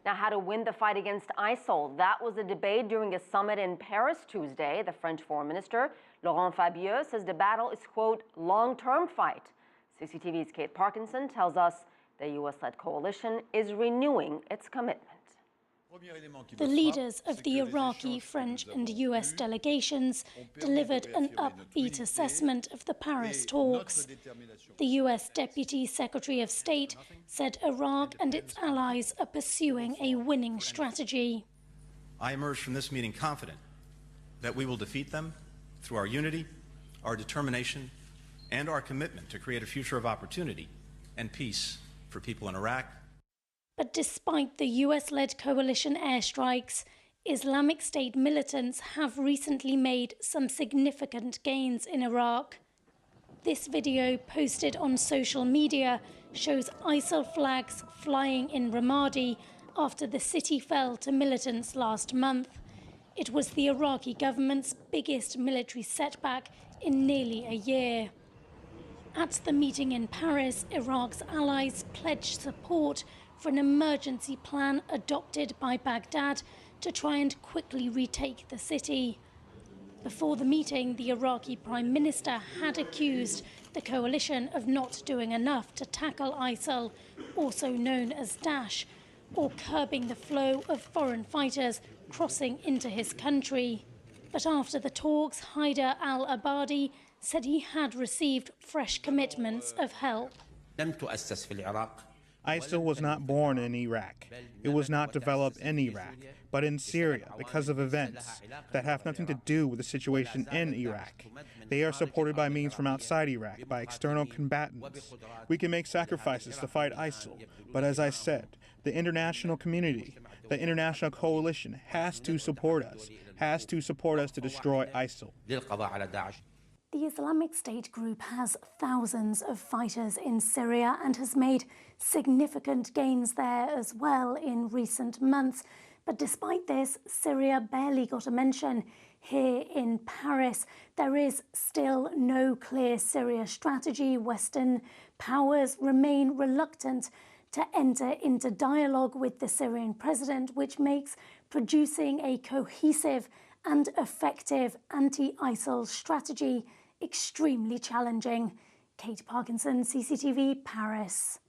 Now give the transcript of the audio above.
Now, how to win the fight against ISIL. That was a debate during a summit in Paris Tuesday. The French Foreign Minister, Laurent Fabius, says the battle is, quote, long-term fight. CCTV's Kate Parkinson tells us the U.S.-led coalition is renewing its commitment. The leaders of the Iraqi, French and US delegations delivered an upbeat assessment of the Paris talks. The US Deputy Secretary of State said Iraq and its allies are pursuing a winning strategy. I emerge from this meeting confident that we will defeat them through our unity, our determination, and our commitment to create a future of opportunity and peace for people in Iraq. But despite the US-led coalition airstrikes, Islamic State militants have recently made some significant gains in Iraq. This video, posted on social media, shows ISIL flags flying in Ramadi after the city fell to militants last month. It was the Iraqi government's biggest military setback in nearly a year. At the meeting in Paris, Iraq's allies pledged support for an emergency plan adopted by Baghdad to try and quickly retake the city. Before the meeting, the Iraqi Prime Minister had accused the coalition of not doing enough to tackle ISIL, also known as Daesh, or curbing the flow of foreign fighters crossing into his country. But after the talks, Haider al-Abadi said he had received fresh commitments of help. ISIL was not born in Iraq. It was not developed in Iraq, but in Syria because of events that have nothing to do with the situation in Iraq. They are supported by means from outside Iraq, by external combatants. We can make sacrifices to fight ISIL, but as I said, the international community, the international coalition has to support us to destroy ISIL. The Islamic State group has thousands of fighters in Syria and has made significant gains there as well in recent months. But despite this, Syria barely got a mention here in Paris. There is still no clear Syria strategy. Western powers remain reluctant to enter into dialogue with the Syrian president, which makes producing a cohesive and effective anti-ISIL strategy extremely challenging. Kate Parkinson, CCTV, Paris.